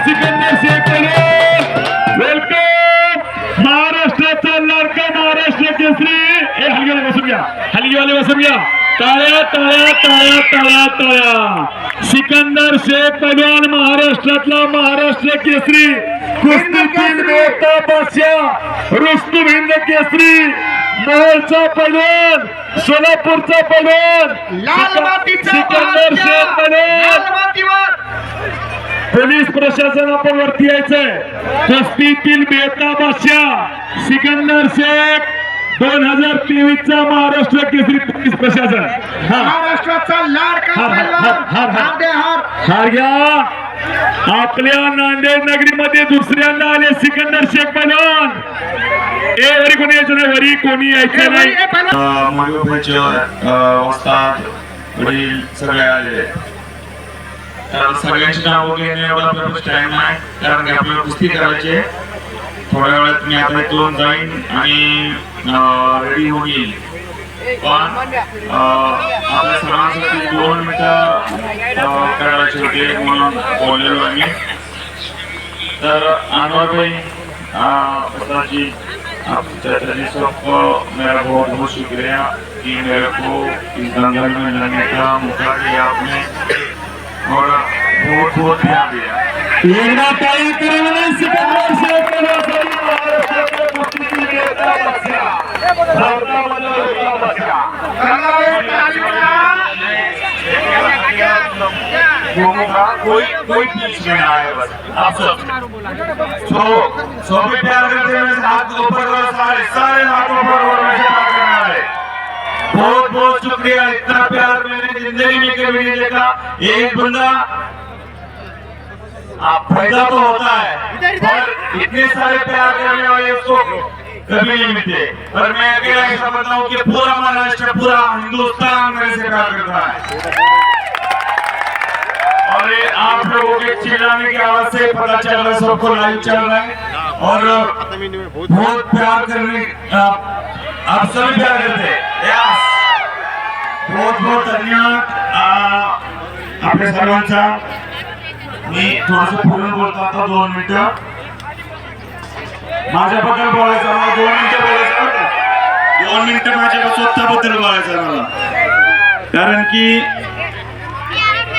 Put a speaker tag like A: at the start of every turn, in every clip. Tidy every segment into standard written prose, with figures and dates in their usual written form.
A: Sikandar Shaikh welcome महाराष्ट्राचा लाडका महाराष्ट्र केसरी हलगीवाले बसून घ्या टाळ्या टाळ्या टाळ्या टाळ्या टाळ्या सिकंदर शेख पहलवान महाराष्ट्रातला महाराष्ट्र केसरी कुस्तीतील मोठा बादशाह रुस्तुम हिंद केसरी मोहोळचा पहलवान सोलापूरचा पहलवान सिकंदर शेख पहलवान पोलीस प्रशासन आपण वरती यायचंय कुस्तीतील बेता बादशाह सिकंदर शेख 2023 चा महाराष्ट्र केसरी पोलीस प्रशासन
B: महाराष्ट्राचा लाडका
A: हार घ्या आपल्या नांदेड नगरीमध्ये दुसऱ्यांदा आले सिकंदर शेख पहलवान वरी कोणी यायचं नाही वरी कोणी यायचं नाही
C: वडील सगळे आले तर सगळ्यांची नावं घेणे एवढा आपल्याला टाइम नाही कारण की आपल्याला कुस्ती करायची थोड्या वेळात मी आता इथून जाईन आणि रेडी होईल पण आपल्या सर्वांसाठी 2 मिनिटं करायची होती म्हणून बोललेलो आम्ही तर अनवरभाई जी सबको मेरा बहुत बहुत शुक्रिया कि मेरे को इस दंगल में लड़ने का मौका दिया आपने और बहुत बहुत ध्यान दिया कोई बीच में आए बस आप सब भी प्यार करते हैं हाथ ऊपर करो सारे हाथ ऊपर करो वैसे प्यार करने वाले बहुत बहुत शुक्रिया इतना प्यार मैंने जिंदगी में कभी नहीं देखा एक बंदा पैदा तो होता है पर इतने सारे प्यार करने वाले उसको कभी नहीं मिलते पर मैं अकेला ऐसा समझता हूँ कि पूरा महाराष्ट्र पूरा हिंदुस्तान मेरे से प्यार करता है और ये आप लोगों के चिल्लाने की आवाज से पता चल रहा है सबको लाइव चल रहा है और बहुत प्यार करने आप सभी प्यार करते हैं बहुत बहुत धन्यवाद आपल्या सर्वांचा मी थोडंसं पूर्ण बोलतो आता 2 मिनिटं माझ्याबद्दल बोलायचं मला 2 मिनिटं बोलायचं 2 मिनिटं माझ्या स्वतःबद्दल बोलायचं मला कारण की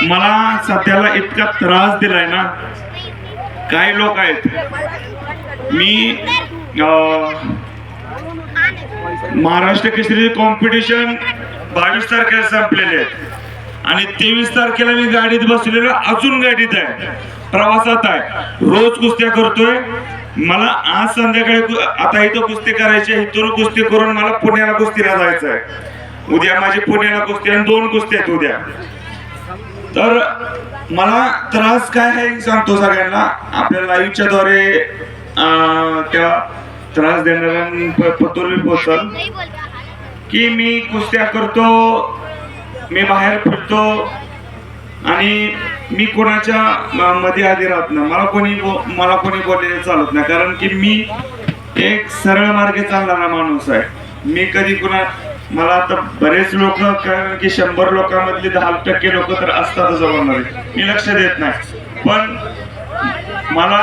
C: मला सध्याला इतका त्रास दिलाय ना काही लोक आहेत मी महाराष्ट्र केसरी कॉम्पिटिशन 22 तारखेला संपलेले आहेत आणि 23 तारखेला मी गाडीत बसलेलो अजून गाडीत आहे प्रवासात आहे रोज कुस्त्या करतोय मला आज संध्याकाळी आता इथं कुस्ती करायची इथून कुस्ती करून मला पुण्याला कुस्तीला जायचं आहे उद्या माझी पुण्याला कुस्ती आणि 2 कुस्ती आहेत उद्या तर मला त्रास काय आहे सांगतो सगळ्यांना आपल्या लाईव्हच्या द्वारे त्या त्रास देणाऱ्या पत्र पोहोचल की मी कुस्त्या करतो मी बाहेर फिरतो आणि मी कोणाच्या मध्ये आधी राहत नाही मला कोणी बोललेलं चालत नाही कारण की मी एक सरळ मार्गे चालणारा माणूस आहे मी कधी मला आता बरेच लोक कारण की 100 लोकांमधले 10% लोक तर असतातच बोलणारे मी लक्ष देत नाही पण मला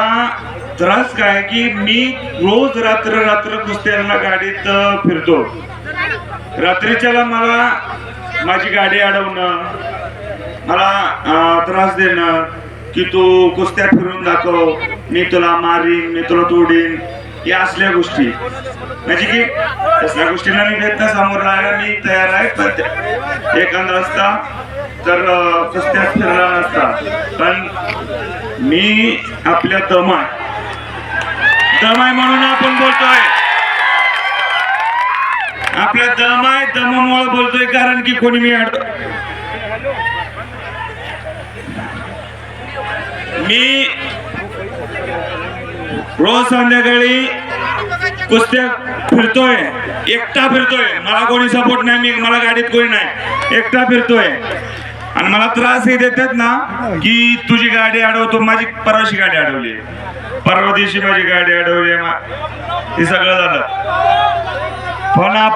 C: त्रास काय की मी रोज रात्र कुस्त्यांना गाडीत फिरतो रात्रीच्याला मला माझी गाडी अडवणं मला त्रास देणं की तू कुस्त्या फिरून दाखव मी तुला मारीन मी तुला तोडीन या असल्या गोष्टी म्हणजे की असल्या गोष्टींना मी भेटता समोर राहायला मी तयार आहे पण एखादा असता तर कुस्त्यात फिरला नसता पण मी आपल्या दमाय म्हणून आपण बोलतोय आपल्या दमामुळे बोलतोय कारण की कोणी मी रोज संध्याकाळी कुस्त्या फिरतोय एकटा फिरतोय मला कोणी सपोर्ट नाही मला गाडीत कोणी नाही एकटा फिरतोय आणि मला त्रासही देतात ना की तुझी गाडी अडवतो माझी परवाची गाडी अडवली परवा दिवशी माझी गाडी अडवली हे सगळं झालं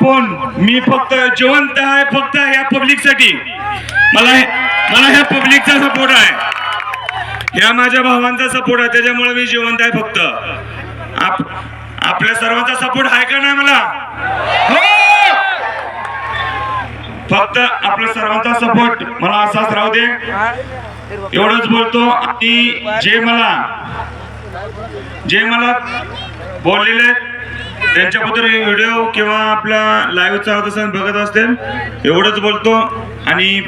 C: पण मी फक्त जिवंत आहे फक्त ह्या पब्लिक साठी मला ह्या पब्लिकचा सपोर्ट आहे ह्या माझ्या भावांचा सपोर्ट आहे, त्याच्यामुळे मी जिवंत आहे. फक्त आपल्या सर्वांचा सपोर्ट आहे का नाही मला? फक्त आपल्या सर्वांचा सपोर्ट मला असाच राहू दे, एवढंच बोलतो. आणि जे मला बोललेले आहेत त्यांच्याबद्दल व्हिडिओ किंवा आपला लाईव्ह चालत असेल बघत असतील, एवढंच बोलतो आणि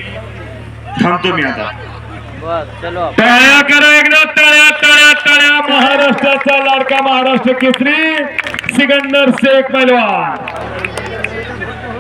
C: थांबतो मी आता.
A: टाळ्या करा एकदा, टाळ्या टाळ्या टाळ्या. महाराष्ट्राचा लाडका महाराष्ट्र केसरी सिकंदर शेख पैलवान.